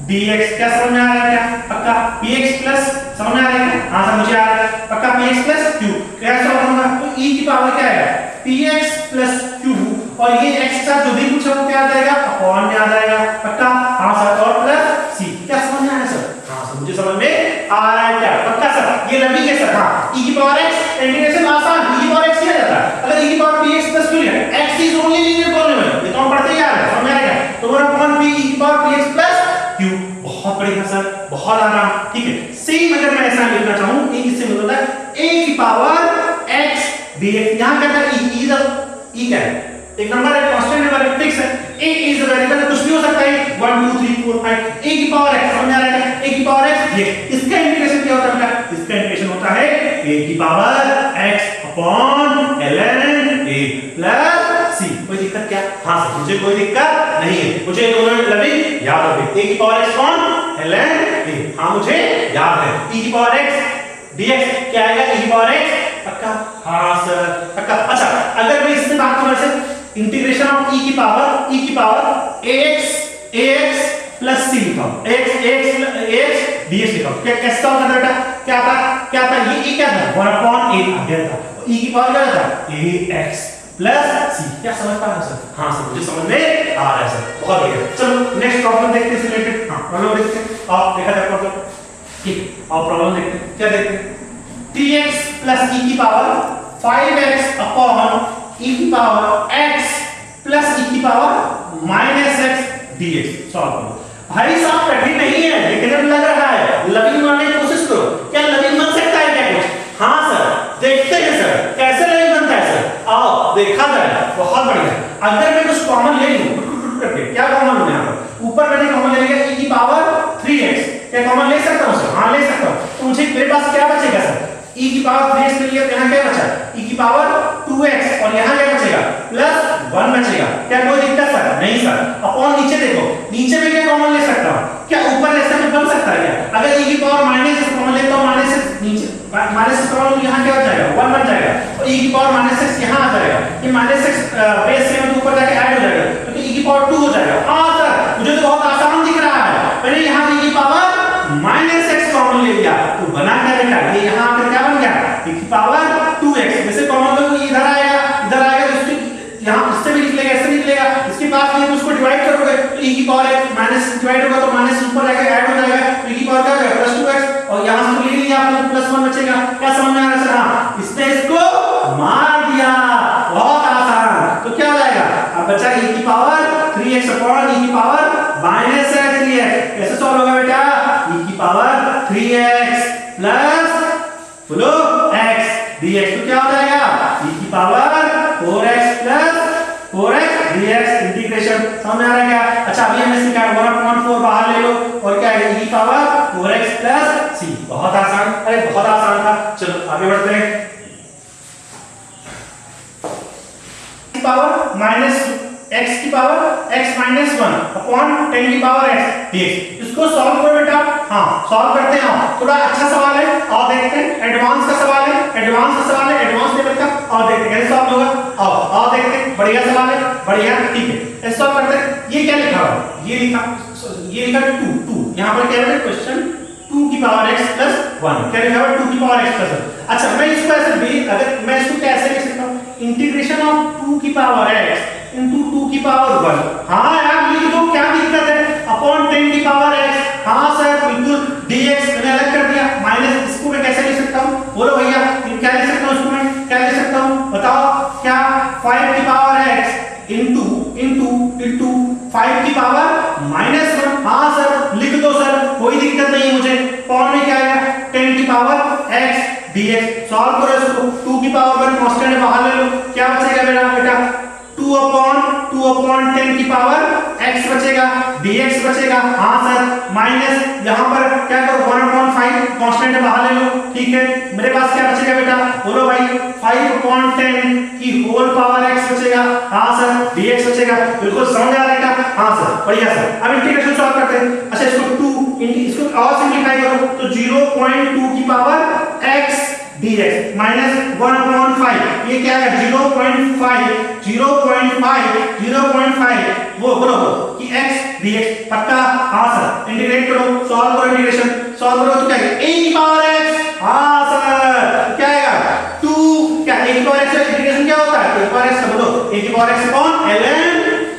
dx क्या समझ में आ रहा है क्या, पक्का px प्लस समझ में आ रहा है, हां सर मुझे आ रहा है पक्का px + q कैसे होगा, तो e की पावर क्या है px + q और ये x का जो भी पूछा वो क्या आ जाएगा अपॉन में आ जाएगा पक्का, हां सर और प्लस c क्या समझ में आया सर, हां सर मुझे समझ में आ रहा है क्या पक्का सर। ये लंबी कैसे, हां e की पावर x इंटीग्रेशन आसान e की पावर x ही आ जाता है, अगर e की पावर px + q है x is only linear polynomial, ये तो हम पढ़ते ही आ रहे हैं, समझ में आएगा तो 1 अपॉन p e की पावर px + q बहुत बढ़िया सर बहुत आराम, ठीक है। सेम अगर मैं ऐसा लिखना चाहूं a किससे मिलता है a की पावर x dx, यहां क्या था e क्या है एक नंबर है, कांस्टेंट नंबर है, फिक्स है, a इज अ वेरिएबल कुछ भी हो सकता है 1 2 3 4 5 a की पावर x समझ आ रहा है, a की पावर x ये इसका इंटीग्रेशन क्या होता है, इसका इंटीग्रेशन होता है a की power x upon ln a plus c। कोई दिक्कत क्या, हां सर मुझे कोई दिक्कत नहीं है, मुझे दोनों लविंग याद हो गए, a की power x upon ln a, हां मुझे याद है e की पावर x dx क्या आएगा e की पावर x पक्का, हां सर पक्का। अच्छा अगर मैं इससे बात करूं ऐसे इंटीग्रेशन ऑफ e की पावर ax + c लिखा हूं ax dx लिखा हूं, क्या कैसा होता है बेटा, क्या था ये क्या था 1 अपॉन a आ गया था, e की पावर क्या था ax + c क्या समझ पा रहे हैं सर, हां सर मुझे समझ में आ रहा है सर बहुत बढ़िया। चलो नेक्स्ट प्रॉब्लम देखते हैं रिलेटेड, हां प्रॉब्लम देखते हैं, आप देखा जाए प्रॉब्लम ठीक, और प्रॉब्लम देखते हैं, क्या देखते हैं, 3x प्लस e की पावर 5x अपॉन e की पावर x प्लस e की power minus x dx solve करो। भाई साहब कठिन नहीं है, लेकिन अब लग रहा है लविंग बनाने की कोशिश करो। क्या लविंग बन सकता है क्या कुछ? हाँ सर, देखते हैं सर कैसे लविंग बनता है सर, आओ देखा जाए। बहुत बढ़िया। अगर मैं कुछ कॉमन ले लूं करके, क्या कॉमन लूं? यहाँ पर ऊपर मैंने कॉमन ले लिया e की पावर 3x, क्या कॉमन ले सकता हूं सर? हाँ ले सकता हूं। तो मुझे मेरे पास क्या बचेगा सर? e की पावर 3x ले लिया, तो यहाँ क्या बचा? e की पावर 2x, और यहाँ क्या बचेगा? प्लस 1 बचेगा। क्या कोई दिक्कत सर? नहीं सर। अपॉन नीचे देखो, नीचे में क्या कॉमन ले सकता हूं? क्या ऊपर ऐसा कुछ बन सकता है क्या? अगर e की पावर माइनस x कॉमन लेता हूं, माइनस x नीचे माइनस x कॉमन, यहाँ क्या हो जाएगा? 1 बन जाएगा, और e की पावर माइनस x यहाँ आ जाएगा। ये माइनस x बेस में तो ऊपर जाके ऐड हो जाएगा, तो e की पावर 2 हो जाएगा। हां सर, मुझे तो बहुत आसान दिख रहा है। मैंने यहाँ e की पावर माइनस x कॉमन ले लिया, तो बना क्या बेटा? ये यहाँ आकर क्या बन गया? e की पावर 2x। वैसे कॉमन लो, इधर आएगा, इसके यहाँ इससे भी निकलेगा, इससे निकलेगा, इसके पास ये उसको डिवाइड करोगे तो e की पावर x माइनस डिवाइड होगा तो माइनस ऊपर जाके ऐड हो जाएगा, तो e की पावर क्या हो जाएगा? प्लस 2x, और यहाँ से ले लिया आपने, प्लस 1 बचेगा। क्या समझ में आ रहा है सर? हाँ, इसने इसको मार दिया, बहुत आसान। तो क्या हो जाएगा? अब बचा e की पावर 3x अपॉन e की पावर माइनस 3x। कैसे सॉल्व होगा बेटा? e की पावर 3x प्लस बोलो x dx, तो क्या हो जाएगा? e की power 4x plus 4x dx integration. समझ में आ रहा है क्या? अच्छा, अभी हमने सीखा 1/4 बाहर ले लो, और क्या है? e की पावर 4x प्लस c। बहुत आसान, अरे बहुत आसान था। चलो आगे बढ़ते हैं। पावर माइनस x की पावर x माइनस 1 अपॉन 10 की पावर x dx। इसको सॉल्व करो बेटा। हाँ सॉल्व करते हैं। थोड़ा अच्छा सवाल है, और देखते हैं। एडवांस का सवाल है, एडवांस लेवल का, और देखते हैं कैसे सॉल्व होगा। और देखते हैं, बढ़िया सवाल है, बढ़िया, ठीक है। ऐसे सॉल्व करते हैं। ये क्या लिखा हुआ है? ये लिखा 2 यहाँ पर क्या है? क्वेश्चन 2 की पावर x प्लस 1, क्या लिखा हुआ है? 2 की पावर x प्लस 1। अच्छा, मैं इसको ऐसे अगर मैं इसको कैसे लिख सकता हूँ? इंटीग्रेशन ऑफ 2 की पावर x इनटू 2 की पावर 1। हाँ यार लिख दो, क्या दिक्कत है? अपॉन 10 की पावर x। हाँ सर बिल्कुल, dx मैंने अलग कर दिया, माइनस इसको मैं कैसे लिख सकता हूँ? बोलो भैया, क्या लिख सकता हूँ? इसको मैं क्या लिख सकता हूँ? बताओ क्या? 5 की पावर x इनटू 5 की पावर माइनस 1। हाँ सर लिख दो सर, कोई दिक्कत नहीं है मुझे। अपॉन में क्या आएगा? 10 की पावर x dx। सॉल्व करो इसको। 2 की पावर 1 कांस्टेंट है, बाहर ले लो, क्या बचेगा मेरा बेटा? 2 अपॉन 10 की पावर x बचेगा, dx बचेगा। हाँ सर, माइनस यहाँ पर क्या करो? 1/5 कांस्टेंट है, बाहर ले लो, ठीक है। मेरे पास क्या बचेगा बेटा? बोलो भाई, 5/10 की होल पावर x बचेगा। हाँ सर, dx बचेगा। बिल्कुल समझ आ रहा है क्या? हाँ सर, बढ़िया सर। अब इंटीग्रेशन सॉल्व करते हैं। अच्छा, इसको और सिंपलीफाई करो तो 0.2 की पावर x dx माइनस 1/5, ये क्या है? 0.5 वो बोलो कि x dx पक्का? हाँ सर, इंटीग्रेट करो, सॉल्व करो, इंटीग्रेशन सॉल्व करो तो क्या है? a की पावर x। हाँ सर, क्या आएगा? 2 क्या a की पावर x का इंटीग्रेशन क्या होता है? a की पावर x का बोलो, a की power x upon ln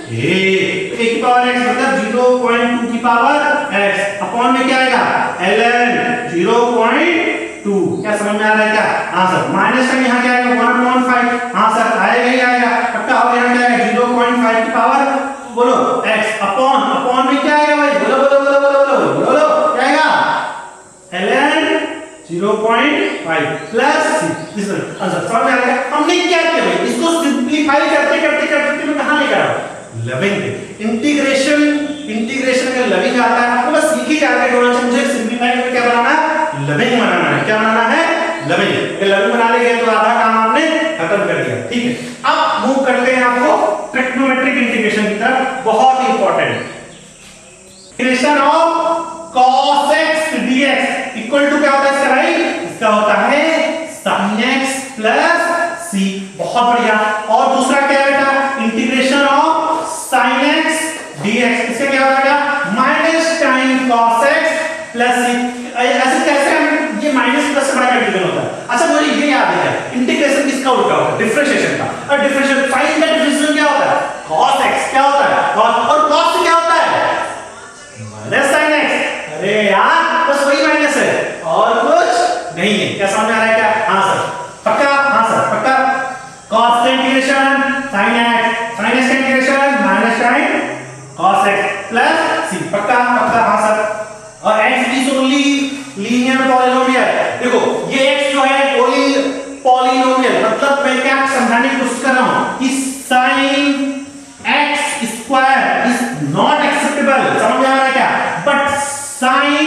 a की पावर x मतलब 0.2 की पावर x अपॉन में क्या आएगा? ln 0.2। क्या समझ में आ रहा है क्या? हाँ सर, माइनस का यहाँ क्या आएगा? 1/5। हाँ सर, आएगा ही आएगा, पक्का हो गया। क्या आएगा? 0.5 की पावर बोलो x अपॉन में क्या आएगा भाई? बोलो क्या आएगा? ln 0.5 plus c। आंसर समझ में आ रहा है? हमने क्या किया भाई? इसको सिंपलीफाई करते मैं कहां लेकर आया? लविंग। इंटीग्रेशन का लविंग आता है, आपको बस सीख ही जाके मुझे सिंपलीफाई करके क्या बनाना है? लविंग बनाना है। क्या बनाना है? लविंग। अगर लविंग बना लेंगे तो आधा काम आपने खत्म कर दिया, ठीक है। अब मूव करते हैं आपको ट्रिग्नोमेट्रिक इंटीग्रेशन की तरफ, बहुत important. Integration of cos x dx equal to क्या होता है इसका भाई? इसका होता है sin x प्लस c। बहुत बढ़िया। और दूसरा क्या है बेटा? Integration of sin x dx, इसका क्या होता है? Minus time cos x plus c। ऐसे कैसे हम ये माइनस प्लस से बड़ा इंटीग्रल होता है? अच्छा मुझे ये याद है, इंटीग्रेशन किसका उल्टा होता है? डिफरेंशिएशन का। और डिफरेंशिएशन साइन का डिफरेंशिएशन क्या होता है? cos x क्या होता है? cos, और cos क्या होता है? Minus sin x। अरे यार बस वही माइनस है, cos का integration sin x, sin x का integration minus sin cos x plus c। पक्का पक्का हाँ सर। और x is only linear polynomial. देखो ये x जो है ओनली पॉलिनोमियल, मतलब मैं क्या समझाने की कोशिश कर रहा हूं कि sin x square is not acceptable. समझ में आ रहा है क्या? But sin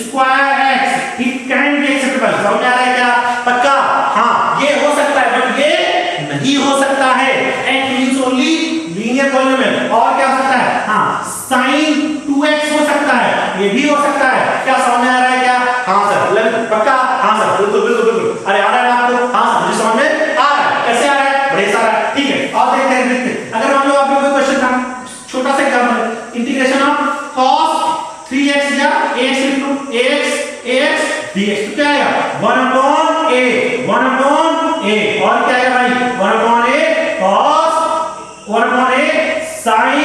square x it can be acceptable. समझ में आ रहा है क्या? पक्का हाँ ये हो सकता है बट ये नहीं हो सकता है। x means only linear polynomial. और क्या हो सकता है? हाँ sin 2x हो सकता है, ये भी हो सकता है। क्या समझ में आ रहा है क्या? हाँ सर पक्का हाँ सर बिल्कुल बिल्कुल बिल्कुल। अरे आ रहा है आपको? हाँ सर मुझे समझ में आ रहा है। कैसे आ रहा है? बढ़िया सारा ठीक है। और देखते हैं अगर मान लो आपको कोई क्वेश्चन था, छोटा सा example, integration of cos 3x या ax into ax dx तो क्या आएगा? 1/a और क्या आएगा भाई? 1/a cos 1/a sin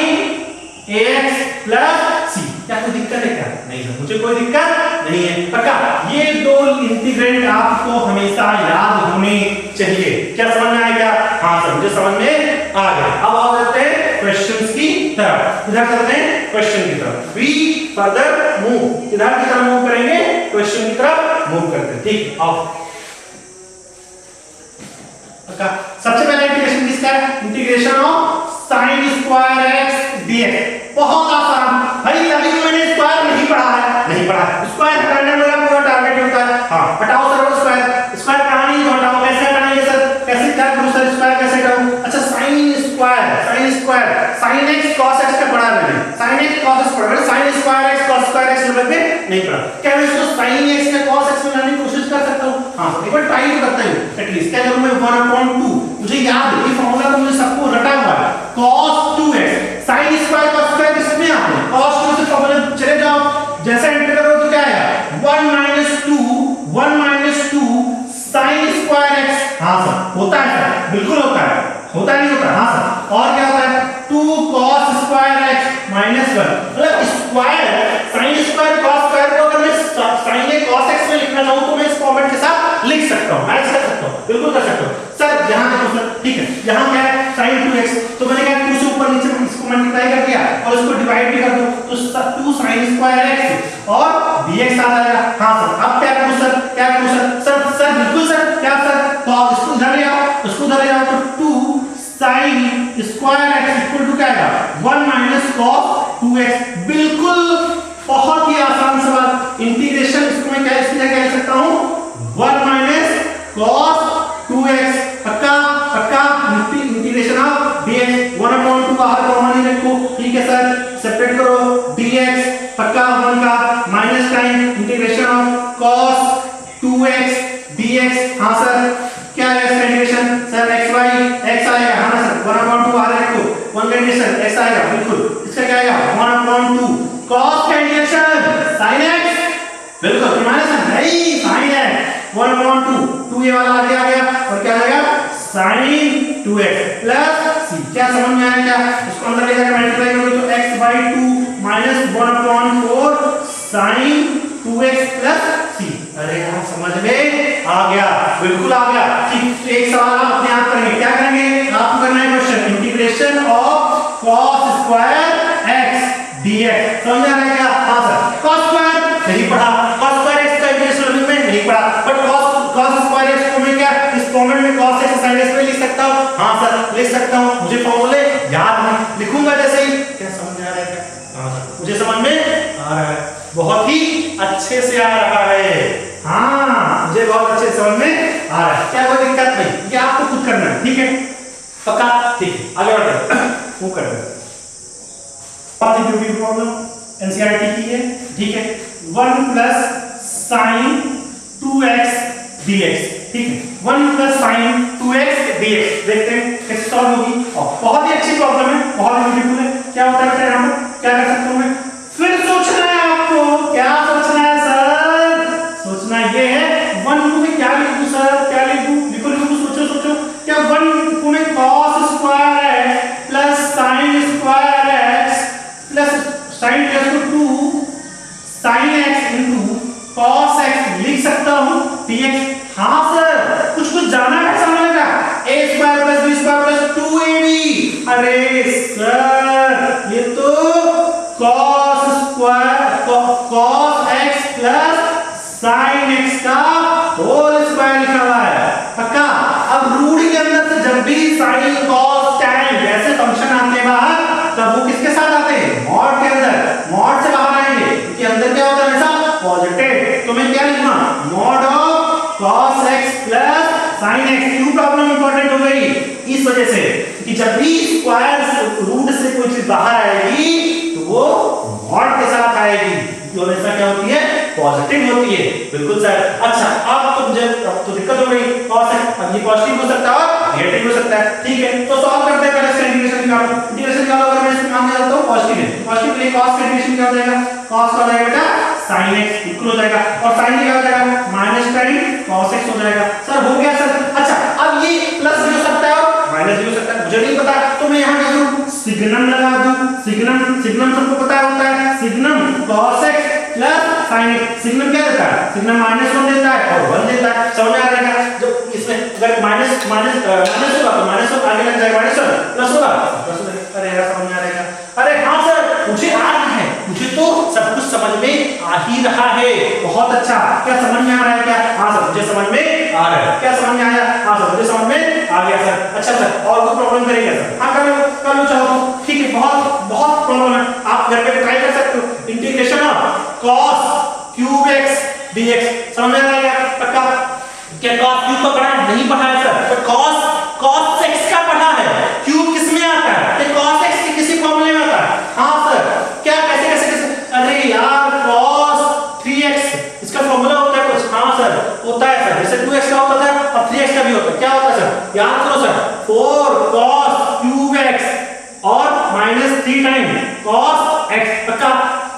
ax plus c। क्या कोई दिक्कत है क्या? नहीं है, मुझे कोई दिक्कत नहीं है। पक्का ये दो इंटीग्रेंट आपको हमेशा याद होने चाहिए। क्या समझ में आया क्या? हाँ सर मुझे समझ में आ गया। अब आ जाते हैं क्वेश्चंस की तरफ। इधर करते हैं क्वेश्चन की तरफ। वी फर्दर मूव, इधर की तरफ मूव करेंगे, क्वेश्चन की तरफ मूव करते हैं। ठीक आओ। पक्का सबसे पहला इंटीग्रेशन किसका है? Integration of sin square x dx। बहुत आसान भाई, अभी मैंने स्क्वायर नहीं पढ़ा है, नहीं पढ़ा है। स्क्वायर हटाने में मेरा पूरा टारगेट होता है। हां हटाओ सर वो स्क्वायर। स्क्वायर कहां नहीं हटाओ, कैसे हटाएंगे सर? कैसे क्या करूं सर? स्क्वायर कैसे हटाऊं? अच्छा sin square sin x cos x का पढ़ा मैंने, sin x cos x पढ़ा मैंने, sin square x cos square x level पे नहीं पढ़ा। क्या मैं इसको sin x का cos x में लाने की कोशिश कर सकता हूं? हां एक बार ट्राई तो करता हूं एटलीस्ट। क्या करूं मैं? 1/2 मुझे याद है ये फार्मूला तो मुझे सबको रटा हुआ है। cos 2x sin square cos square किसमें आते हैं? cos 2 से फार्मूला चले जाओ, जैसे एंटर करो तो क्या आएगा? 1 - 2 sin स्क्वायर x। हां सर होता है सर, बिल्कुल होता है। होता नहीं होता? हां सर। और क्या होता है? 2 cos स्क्वायर x -1। मतलब square sin square cos square को अगर मैं sin a cos x में लिखना चाहूं तो मैं इस फॉर्मेट के साथ लिख सकता हूं, मैच कर सकता हूं, बिल्कुल कर सकता हूं। सर यहां देखो सर, ठीक है यहां क्या है? sin 2x, तो मैंने क्या 2 से ऊपर नीचे इसको मल्टीप्लाई कर दिया और इसको डिवाइड भी कर दो तो 2 sin स्क्वायर x और dx आ जाएगा। हां सर अब क्या करूं सर? क्या करूं सर? सर बिल्कुल सर, क्या सर? तो इसको इधर ले आओ, इसको इधर ले आओ तो 2 sin square x equal to क्या आएगा? 1 - cos 2x। बिल्कुल बहुत ही आसान सवाल। इंटीग्रेशन इसको मैं क्या इसकी जगह लिख सकता हूं? 1 - cos 2x। पक्का पक्का इंटीग्रेशन ऑफ dx 1/2 बाहर कॉमन ही रखो, ठीक है सर। सेपरेट करो dx पक्का 1 का minus time integration of cos 2x dx। हां सर क्या है इसका इंटीग्रेशन? सर xy x आएगा, हां ना सर 1/2 बाहर रखो, 1 का इंटीग्रेशन x आएगा, बिल्कुल। इसका क्या आएगा? 1/2 cos का इंटीग्रेशन sin x, बिल्कुल माइनस नहीं sin x 1/2 2 ये वाला आगे आ गया और क्या आएगा? sin 2x plus c। क्या समझ में आया क्या? इसको अंदर ले जाकर मल्टीप्लाई करो तो x/2 - 1/4 sin 2x plus c। अरे यार समझ में आ गया, बिल्कुल आ गया। ठीक एक सवाल आप अपने आप करेंगे। क्या करेंगे? आपको करना है question integration of cos square x dx। समझ आ रहा है क्या? हां सर cos स्क्वायर नहीं पढ़ा, cos स्क्वायर x का इंटीग्रेशन में नहीं पढ़ा, बट cos स्क्वायर x को मैं क्या इस फॉर्मेट में cos x sin x में लिख सकता हूं? हां सर लिख सकता हूं, मुझे फॉर्मूले याद हैं, लिखूंगा जैसे ही। क्या समझ में आ रहा है क्या? हां सर मुझे समझ में आ रहा है, बहुत ही अच्छे से आ रहा है। हाँ मुझे बहुत अच्छे से समझ में आ रहा है, क्या कोई दिक्कत नहीं, ये आपको खुद करना है, ठीक है पक्का? ठीक है आगे बढ़ते हैं, वो करते हैं। प्रॉब्लम एनसीईआरटी की है, ठीक है। 1 + sin 2x dx, ठीक है 1 + sin 2x dx। देखते हैं कैसे सॉल्व होगी। और बहुत ही अच्छी प्रॉब्लम है, बहुत ही ब्यूटीफुल है। क्या होता है यहाँ पर? क्या कर सकता हूँ मैं? फिर सोचना है आपको, क्या सोचना है सर? सोचना ये है 1 को मैं क्या लिखूं सर? क्या लिखूं? लिखो लिखो, सोचो सोचो। क्या 1 को मैं cos square x plus sin square x plus sin + 2 sin x into cos x लिख सकता हूं dx? हां सर कुछ जाना है समझ लगा। a² + अरे सर ये तो cos x plus sin x का होल स्क्वायर लिखा हुआ है पक्का। अब रूट के अंदर से जब भी sin cos tan ऐसे फंक्शन आते हैं बाहर, तब वो किसके साथ आते हैं? मॉड के अंदर। मॉड से बाहर आएंगे क्योंकि अंदर क्या होता है हमेशा? पॉजिटिव। तो मैं क्या लिखूंगा? Mod of cos x plus sin x। क्यों प्रॉब्लम इंपॉर्टेंट हो गई? इस वजह से कि जब भी स्क्वायर रूट से कोई चीज बाहर आएगी तो वो मॉड के साथ आएगी, जो हमेशा क्या होती है? पॉजिटिव होती है। बिल्कुल सर। अच्छा अब तो दिक्कत हो गई cos x। अब ये पॉजिटिव हो सकता है और नेगेटिव हो सकता है। ठीक है, तो सॉल्व करते हैं। पहले इसका इंटीग्रेशन निकालो। इंटीग्रेशन निकालो। अगर मैं इसको मान लेता हूं पॉजिटिव है, पॉजिटिव के लिए cos का इंटीग्रेशन क्या हो जाएगा? cos का हो जाएगा बेटा sin x इक्वल हो जाएगा, और sin क्या हो जाएगा? माइनस tan cos x हो जाएगा। सर हो गया सर। अच्छा अब ये प्लस भी हो सकता है और माइनस भी हो सकता है, मुझे नहीं पता, तो मैं यहां क्या करूं? सिग्नम लगा दूं। सिग्नम सबको पता होता है, signum cos x plus sin x। Signum क्या देता है? सिग्नम -1 देता है और 1 देता है। समझ आ रहा है? जब इसमें अगर माइनस होगा तो माइनस होगा, आगे लग जाएगा -1, प्लस होगा प्लस होगा। अरे यार समझ आ रहेगा? अरे हां सर मुझे आ रहा है, मुझे तो सब कुछ समझ में आ ही रहा है। बहुत अच्छा। क्या समझ में आ रहा है क्या? हां सर मुझे समझ में आ रहा है। क्या समझ में आया? हां सर मुझे समझ में आ गया सर। अच्छा सर और कोई प्रॉब्लम करेंगे सर? हां कर लो चाहो तो। ठीक है, बहुत प्रॉब्लम है, आप घर पे ट्राई कर सकते हो। Integration of cos cube x dx समझ में आ रहा है पक्का? क्या cos क्यूब का पढ़ा है? नहीं पढ़ा है सर, तो cos x का पढ़ा है। क्यूब किस में आता है? ये cos x के किसी फॉर्मूले में आता है। हां सर क्या कैसे? अरे यार cos 3x इसका फॉर्मूला होता है कुछ? हां सर होता है सर, जैसे 2x का होता था और 3x का भी होता है। क्या होता है सर? याद करो सर, 4 cos क्यूब x और -3 टाइम cos x।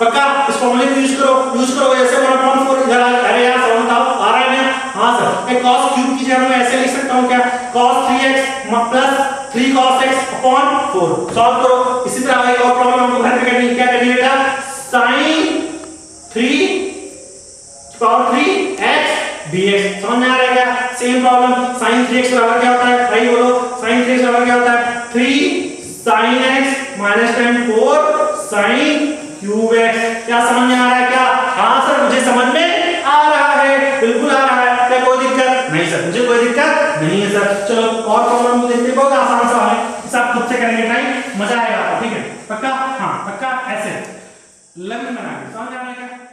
पक्का इस फॉर्मूले को यूज करो। ऐसे 1/4 इधर आ। अरे यार समझ बताओ आ रहा है ना? हां सर मैं cos क्यूब की जगह मैं ऐसे लिख सकता हूं क्या? cos 3x plus 3 cos x upon 4। Solve करो। इसी तरह एक और प्रॉब्लम हमको घर पे करनी है। क्या करनी है बेटा? sin 3 power 3x dx। समझ में आ रहा है क्या? Same problem. sin 3x बराबर क्या होता है भाई बोलो? sin 3x बराबर क्या होता है? 3 sin x -tan 4 sin cube x। क्या समझ में आ रहा है क्या? हां सर मुझे समझ में आ रहा है, बिल्कुल आ रहा है। क्या कोई दिक्कत नहीं सर? मुझे कोई दिक्कत नहीं है सर। चलो और प्रॉब्लम को देखते हैं। बहुत आसान सवाल है, सब खुद से करेंगे, टाइम मजा आएगा आपको। ठीक है पक्का? हां पक्का। ऐसे लाइन बना के समझ आ रहा है क्या?